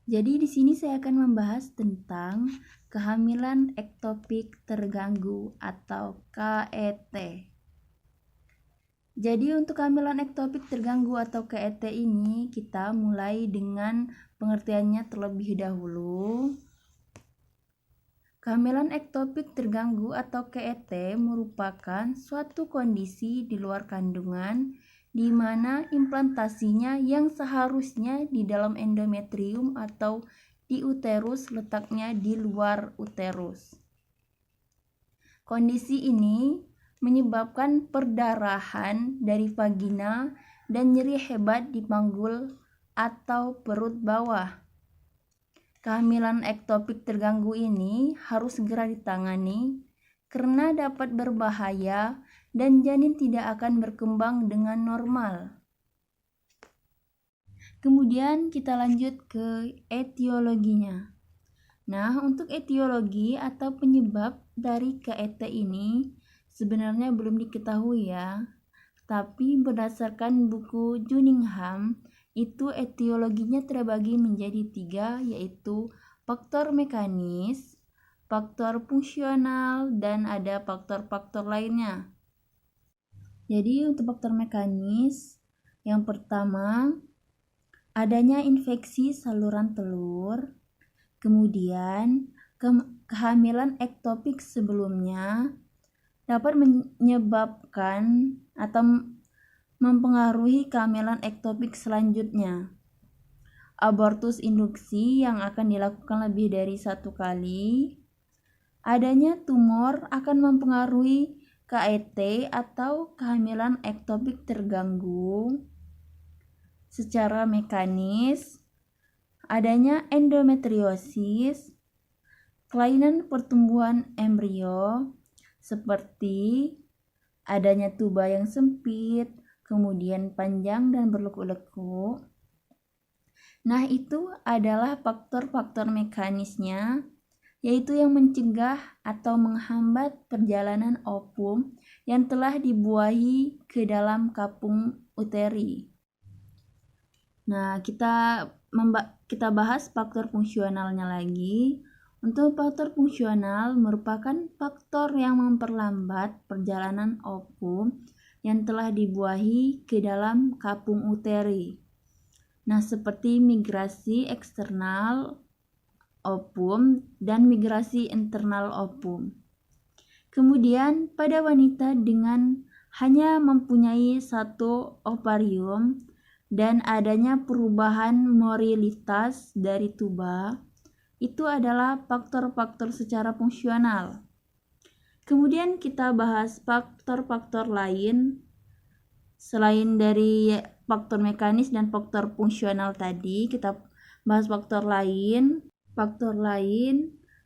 Jadi di sini saya akan membahas tentang kehamilan ektopik terganggu atau KET. Jadi untuk kehamilan ektopik terganggu atau KET ini kita mulai dengan pengertiannya terlebih dahulu. Kehamilan ektopik terganggu atau KET merupakan suatu kondisi di luar kandungan di mana implantasinya yang seharusnya di dalam endometrium atau di uterus letaknya di luar uterus. Kondisi ini menyebabkan perdarahan dari vagina dan nyeri hebat di panggul atau perut bawah. Kehamilan ektopik terganggu ini harus segera ditangani karena dapat berbahaya dan janin tidak akan berkembang dengan normal. Kemudian kita lanjut ke etiologinya. Nah, untuk etiologi atau penyebab dari KET ini sebenarnya belum diketahui ya. Tapi berdasarkan buku Junningham, itu etiologinya terbagi menjadi 3, yaitu faktor mekanis, faktor fungsional, dan ada faktor-faktor lainnya. Jadi untuk faktor mekanis, yang pertama adanya infeksi saluran telur, kemudian kehamilan ektopik sebelumnya dapat menyebabkan atau mempengaruhi kehamilan ektopik selanjutnya. Abortus induksi yang akan dilakukan lebih dari 1 kali. Adanya tumor akan mempengaruhi KET atau kehamilan ektopik terganggu. Secara mekanis, adanya endometriosis, kelainan pertumbuhan embrio, seperti adanya tuba yang sempit, kemudian panjang dan berlekuk-lekuk. Nah, itu adalah faktor-faktor mekanisnya, yaitu yang mencegah atau menghambat perjalanan ovum yang telah dibuahi ke dalam kapung uteri. Nah, kita bahas faktor fungsionalnya lagi. Untuk faktor fungsional merupakan faktor yang memperlambat perjalanan ovum yang telah dibuahi ke dalam kapung uteri. Nah, seperti migrasi eksternal ovum dan migrasi internal ovum. Kemudian pada wanita dengan hanya mempunyai 1 ovarium dan adanya perubahan morilitas dari tuba, itu adalah faktor-faktor secara fungsional. Kemudian kita bahas faktor-faktor lain selain dari faktor mekanis dan faktor fungsional tadi. Kita bahas faktor lain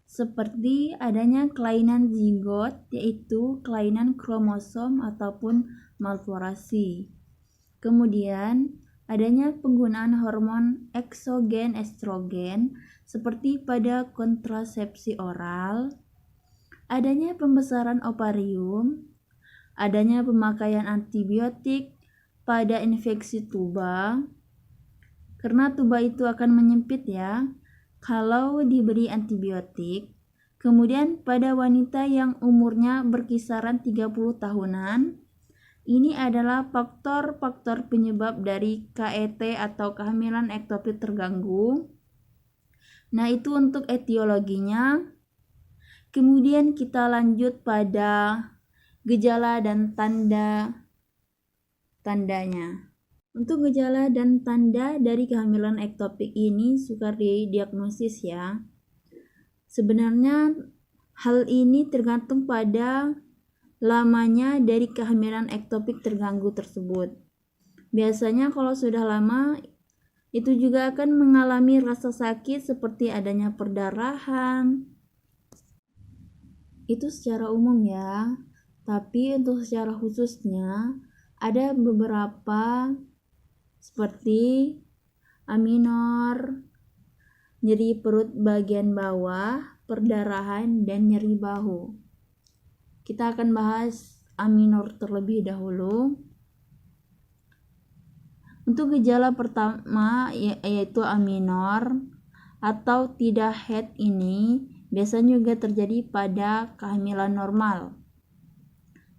seperti adanya kelainan zigot, yaitu kelainan kromosom ataupun malforasi. Kemudian adanya penggunaan hormon eksogen estrogen seperti pada kontrasepsi oral, adanya pembesaran ovarium, adanya pemakaian antibiotik pada infeksi tuba, karena tuba itu akan menyempit ya kalau diberi antibiotik. Kemudian pada wanita yang umurnya berkisaran 30 tahunan, ini adalah faktor-faktor penyebab dari KET atau kehamilan ektopik terganggu. Nah, itu untuk etiologinya. Kemudian kita lanjut pada gejala dan tandanya. Untuk gejala dan tanda dari kehamilan ektopik ini sukar didiagnosis ya. Sebenarnya hal ini tergantung pada lamanya dari kehamilan ektopik terganggu tersebut. Biasanya kalau sudah lama, itu juga akan mengalami rasa sakit seperti adanya perdarahan. Itu secara umum ya. Tapi untuk secara khususnya, ada beberapa seperti aminor, nyeri perut bagian bawah, perdarahan, dan nyeri bahu. Kita akan bahas aminor terlebih dahulu. Untuk gejala pertama yaitu aminor, atau tidak haid ini biasanya juga terjadi pada kehamilan normal.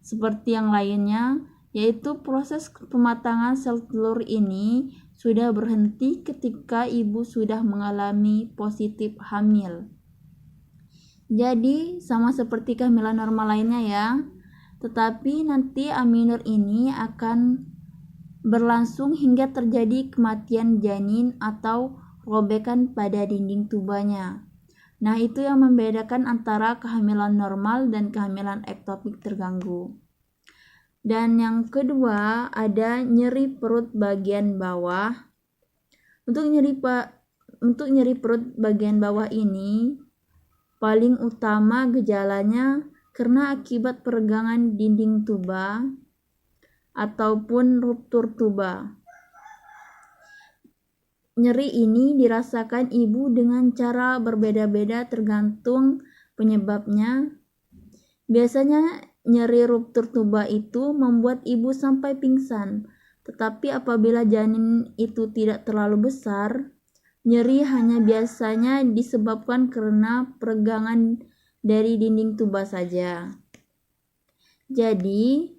Seperti yang lainnya, yaitu proses pematangan sel telur ini sudah berhenti ketika ibu sudah mengalami positif hamil. Jadi sama seperti kehamilan normal lainnya ya, tetapi nanti aminur ini akan berlangsung hingga terjadi kematian janin atau robekan pada dinding tubanya. Nah, itu yang membedakan antara kehamilan normal dan kehamilan ektopik terganggu. Dan yang kedua, ada nyeri perut bagian bawah. Untuk nyeri perut bagian bawah ini paling utama gejalanya karena akibat peregangan dinding tuba ataupun ruptur tuba. Nyeri ini dirasakan ibu dengan cara berbeda-beda tergantung penyebabnya. Biasanya nyeri ruptur tuba itu membuat ibu sampai pingsan, tetapi apabila janin itu tidak terlalu besar, nyeri hanya biasanya disebabkan karena peregangan dari dinding tuba saja. Jadi,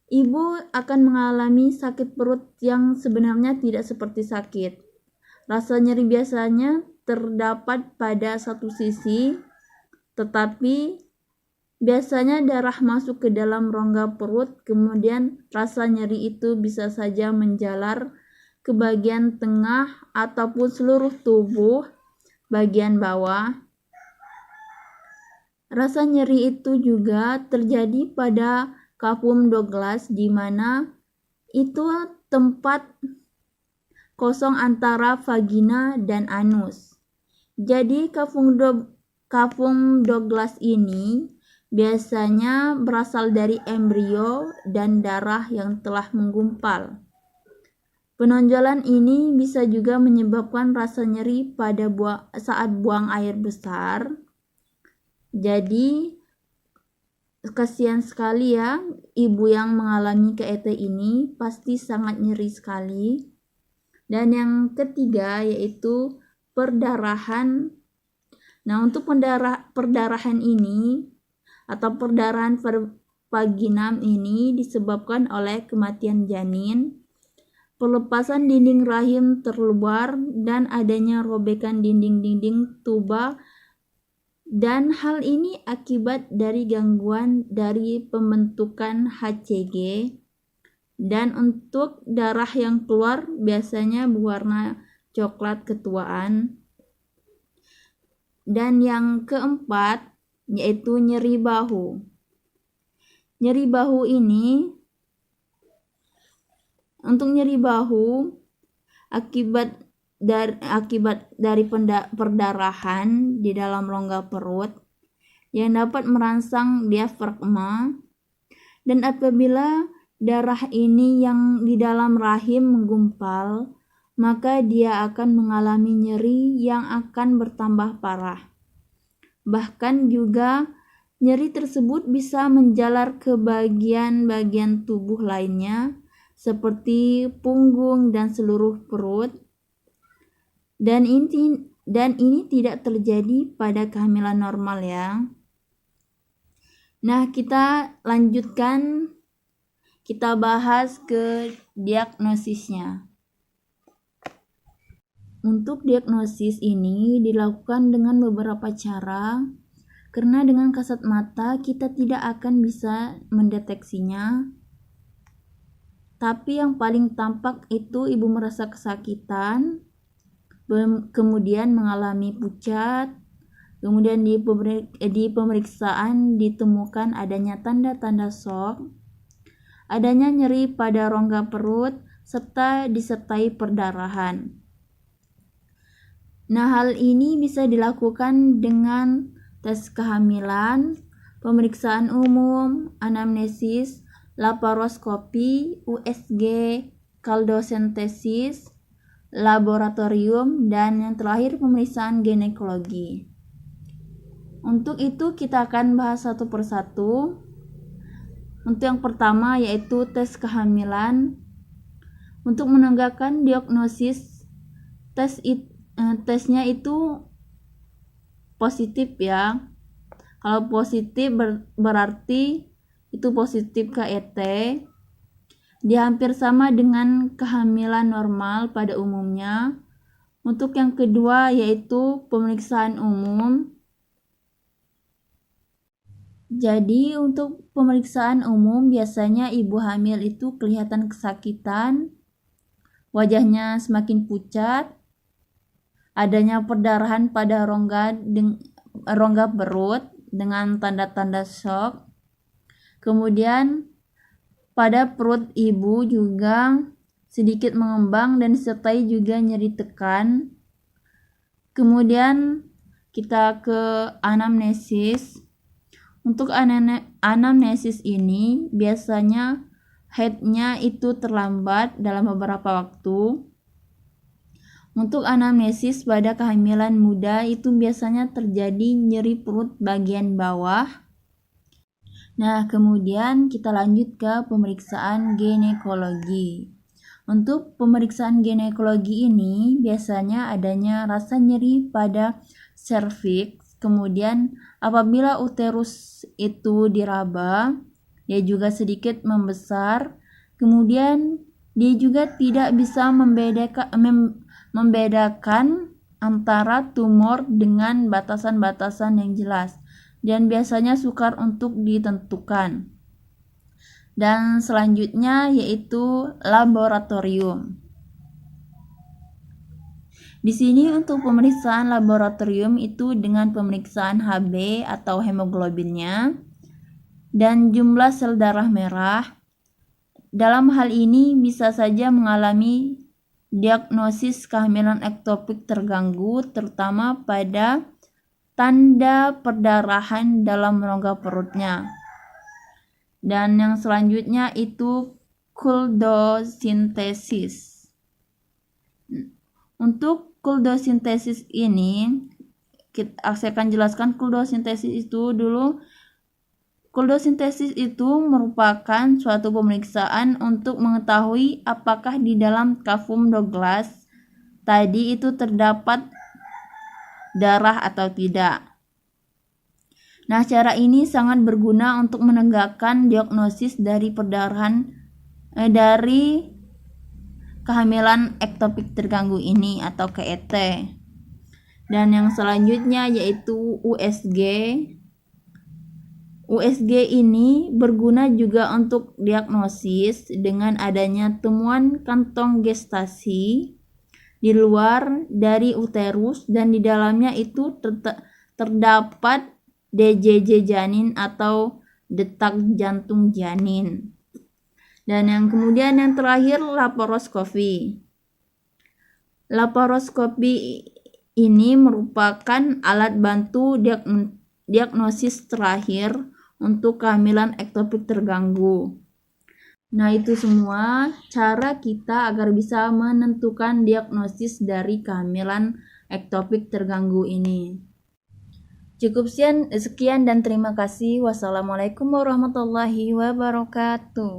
ibu akan mengalami sakit perut yang sebenarnya tidak seperti sakit. Rasa nyeri biasanya terdapat pada satu sisi, tetapi biasanya darah masuk ke dalam rongga perut, kemudian rasa nyeri itu bisa saja menjalar ke bagian tengah ataupun seluruh tubuh bagian bawah. Rasa nyeri itu juga terjadi pada Cavum Douglas, di mana itu tempat kosong antara vagina dan anus. Jadi Cavum Douglas ini biasanya berasal dari embrio dan darah yang telah menggumpal. Penonjolan ini bisa juga menyebabkan rasa nyeri pada saat buang air besar. Jadi kasihan sekali ya, ibu yang mengalami KET ini pasti sangat nyeri sekali. Dan yang ketiga yaitu perdarahan. Nah, untuk perdarahan ini atau perdarahan vaginam ini disebabkan oleh kematian janin, pelepasan dinding rahim terluar, dan adanya robekan dinding-dinding tuba, dan hal ini akibat dari gangguan dari pembentukan HCG. Dan untuk darah yang keluar biasanya berwarna coklat ketuaan. Dan yang keempat yaitu nyeri bahu. Nyeri bahu ini, untuk nyeri bahu akibat dari perdarahan di dalam rongga perut yang dapat merangsang diafragma, dan apabila darah ini yang di dalam rahim menggumpal, maka dia akan mengalami nyeri yang akan bertambah parah. Bahkan juga nyeri tersebut bisa menjalar ke bagian-bagian tubuh lainnya seperti punggung dan seluruh perut. Dan ini tidak terjadi pada kehamilan normal ya. Nah, kita lanjutkan, kita bahas ke diagnosisnya. Untuk diagnosis ini dilakukan dengan beberapa cara, karena dengan kasat mata kita tidak akan bisa mendeteksinya. Tapi yang paling tampak itu ibu merasa kesakitan, kemudian mengalami pucat, kemudian di pemeriksaan ditemukan adanya tanda-tanda shock, adanya nyeri pada rongga perut, serta disertai perdarahan. Nah, hal ini bisa dilakukan dengan tes kehamilan, pemeriksaan umum, anamnesis, laparoskopi, USG, kaldosentesis, laboratorium, dan yang terakhir pemeriksaan ginekologi. Untuk itu kita akan bahas satu persatu. Untuk yang pertama yaitu tes kehamilan. Untuk menegakkan diagnosis, tesnya itu positif ya. Kalau positif berarti itu positif KET. Dia hampir sama dengan kehamilan normal pada umumnya. Untuk yang kedua yaitu pemeriksaan umum. Jadi untuk pemeriksaan umum biasanya ibu hamil itu kelihatan kesakitan, wajahnya semakin pucat, adanya perdarahan pada rongga perut dengan tanda-tanda shock. Kemudian pada perut ibu juga sedikit mengembang dan disertai juga nyeri tekan. Kemudian kita ke anamnesis. Untuk anamnesis ini biasanya headnya itu terlambat dalam beberapa waktu. Untuk anamnesis pada kehamilan muda itu biasanya terjadi nyeri perut bagian bawah. Nah, kemudian kita lanjut ke pemeriksaan ginekologi. Untuk pemeriksaan ginekologi ini biasanya adanya rasa nyeri pada serviks. Kemudian apabila uterus itu diraba, dia juga sedikit membesar. Kemudian dia juga tidak bisa membedakan antara tumor dengan batasan-batasan yang jelas, dan biasanya sukar untuk ditentukan. Dan selanjutnya yaitu laboratorium. Di sini untuk pemeriksaan laboratorium itu dengan pemeriksaan Hb atau hemoglobinnya dan jumlah sel darah merah. Dalam hal ini bisa saja mengalami diagnosis kehamilan ektopik terganggu, terutama pada tanda perdarahan dalam rongga perutnya. Dan yang selanjutnya itu kuldosintesis. Untuk kuldosintesis ini saya akan jelaskan kuldosintesis itu dulu. Kuldosintesis itu merupakan suatu pemeriksaan untuk mengetahui apakah di dalam kafum Douglas tadi itu terdapat darah atau tidak. Nah, cara ini sangat berguna untuk menegakkan diagnosis dari perdarahan dari kehamilan ektopik terganggu ini atau KET. Dan yang selanjutnya yaitu USG. USG ini berguna juga untuk diagnosis dengan adanya temuan kantong gestasi di luar dari uterus dan di dalamnya itu terdapat DJJ janin atau detak jantung janin. Dan yang kemudian yang terakhir laparoskopi. Laparoskopi ini merupakan alat bantu diagnosis terakhir untuk kehamilan ektopik terganggu. Nah, itu semua cara kita agar bisa menentukan diagnosis dari kehamilan ektopik terganggu ini. Cukup sekian dan terima kasih. Wassalamualaikum warahmatullahi wabarakatuh.